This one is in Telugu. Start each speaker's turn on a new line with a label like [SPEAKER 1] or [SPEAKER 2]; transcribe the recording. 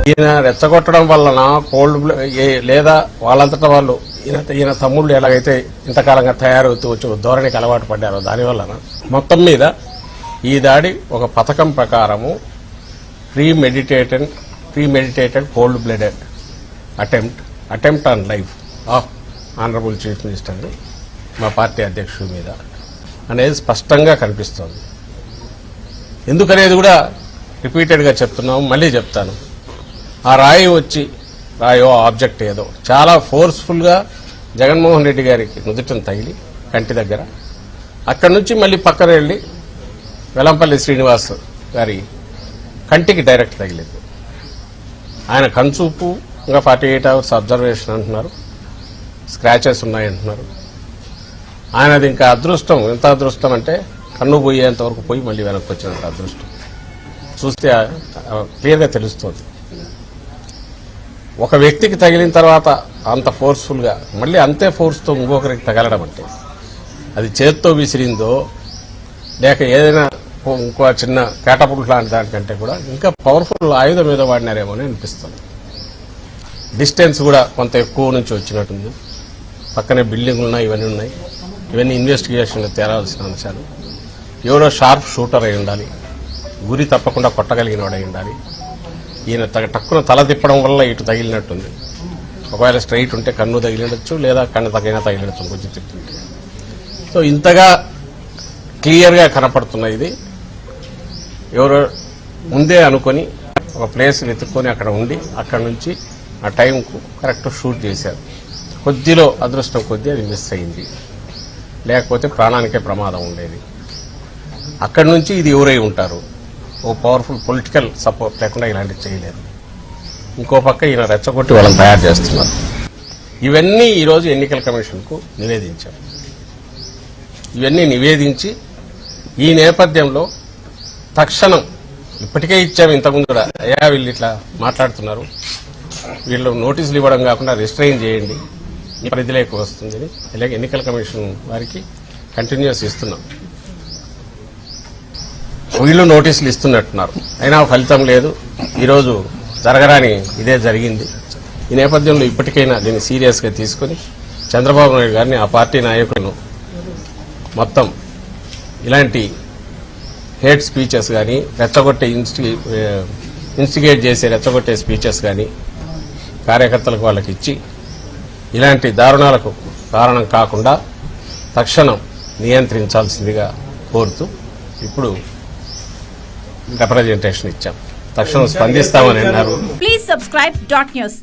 [SPEAKER 1] ఈయన రెచ్చగొట్టడం వలన లేదా వాళ్ళంతటా వాళ్ళు ఈయన తమ్ముళ్ళు ఎలాగైతే ఇంతకాలంగా తయారవుతూ వచ్చి ధోరణికి అలవాటు పడ్డారో దానివలన మొత్తం మీద ఈ దాడి ఒక పథకం ప్రకారము premeditated cold blooded attempt on life of honourable chief minister మా పార్టీ అధ్యక్షుడి మీద అనేది స్పష్టంగా కనిపిస్తోంది. ఎందుకనేది కూడా రిపీటెడ్గా చెప్తున్నాము, మళ్ళీ చెప్తాను. ఆ రాయో ఆబ్జెక్ట్ ఏదో చాలా ఫోర్స్ఫుల్గా జగన్మోహన్ రెడ్డి గారికి నుదుటిని తగిలి కంటి దగ్గర, అక్కడి నుంచి మళ్ళీ పక్కన వెళ్ళి వెల్లంపల్లి శ్రీనివాస్ గారి కంటికి డైరెక్ట్ తగిలింది. ఆయన కన్సూపు ఇంకా 48 hours అబ్జర్వేషన్ అంటున్నారు, స్క్రాచెస్ ఉన్నాయంటున్నారు. ఆయనది ఇంకా అదృష్టం, ఎంత అదృష్టం అంటే కన్ను పోయేంత వరకు పోయి మళ్ళీ వెనక్కి వచ్చినంత అదృష్టం. చూస్తే క్లియర్గా తెలుస్తుంది. ఒక వ్యక్తికి తగిలిన తర్వాత అంత ఫోర్స్ఫుల్గా మళ్ళీ అంతే ఫోర్స్తో ఇంకొకరికి తగలడం అంటే అది చేత్తో విసిరిందో లేక ఏదైనా ఇంకో చిన్న క్యాటపుల్ట్ లాంటి దానికంటే కూడా ఇంకా పవర్ఫుల్ ఆయుధం మీద వాడినారేమో అని అనిపిస్తుంది. డిస్టెన్స్ కూడా కొంత ఎక్కువ నుంచి వచ్చినట్టుంది. పక్కనే బిల్డింగ్లు ఉన్నాయి, ఇవన్నీ ఇన్వెస్టిగేషన్లో తేరాల్సిన అంశాలు. ఎవరో షార్ప్ షూటర్ అయి ఉండాలి, గురి తప్పకుండా కొట్టగలిగిన వాడు అయి ఉండాలి. ఈయన టక్కున తల తిప్పడం వల్ల ఇటు తగిలినట్టుంది. ఒకవేళ స్ట్రైట్ ఉంటే కన్ను తగిలినచ్చు, లేదా కన్ను తగిలినచ్చు కొంచెం తిప్పుంటే. సో ఇంతగా క్లియర్గా కనపడుతున్న ఇది ఎవరో ముందే అనుకొని ఒక ప్లేస్ వెతుక్కొని అక్కడ ఉండి అక్కడి నుంచి ఆ టైంకు కరెక్ట్ షూట్ చేశారు. కొద్దిలో అదృష్టం కొద్దీ అది మిస్ అయింది, లేకపోతే ప్రాణానికే ప్రమాదం ఉండేది. అక్కడి నుంచి ఇది ఎవరై ఉంటారు, ఓ పవర్ఫుల్ పొలిటికల్ సపోర్ట్ లేకుండా ఇలాంటివి చేయలేరు. ఇంకో పక్క ఈయన రెచ్చగొట్టి వాళ్ళని తయారు చేస్తున్నారు. ఇవన్నీ ఈరోజు ఎన్నికల కమిషన్కు నివేదించారు. ఇవన్నీ నివేదించి ఈ నేపథ్యంలో తక్షణం ఇప్పటికే ఇచ్చాము, ఇంతకుముందు కూడా అయ్యా వీళ్ళు ఇట్లా మాట్లాడుతున్నారు, వీళ్ళు నోటీసులు ఇవ్వడం కాకుండా రిస్ట్రైన్ చేయండి, ఈ పరిధిలోకి వస్తుందని అలాగే ఎన్నికల కమిషన్ వారికి కంటిన్యూస్ ఇస్తున్నాం. వీళ్ళు నోటీసులు ఇస్తున్నట్టున్నారు, అయినా ఫలితం లేదు. ఈరోజు జరగరాని ఇదే జరిగింది. ఈ నేపథ్యంలో ఇప్పటికైనా దీన్ని సీరియస్గా తీసుకుని చంద్రబాబు నాయుడు గారిని, ఆ పార్టీ నాయకులను మొత్తం ఇలాంటి హేట్ స్పీచెస్ కానీ రెచ్చగొట్టే ఇన్స్టిగేట్ చేసే రెచ్చగొట్టే స్పీచెస్ కానీ కార్యకర్తలకు వాళ్ళకి ఇచ్చి ఇలాంటి దారుణాలకు కారణం కాకుండా తక్షణం నియంత్రించాల్సిందిగా కోరుతూ ఇప్పుడు రిప్రజెంటేషన్ ఇచ్చాం. తక్షణం స్పందిస్తామని అన్నారు.
[SPEAKER 2] Please subscribe .news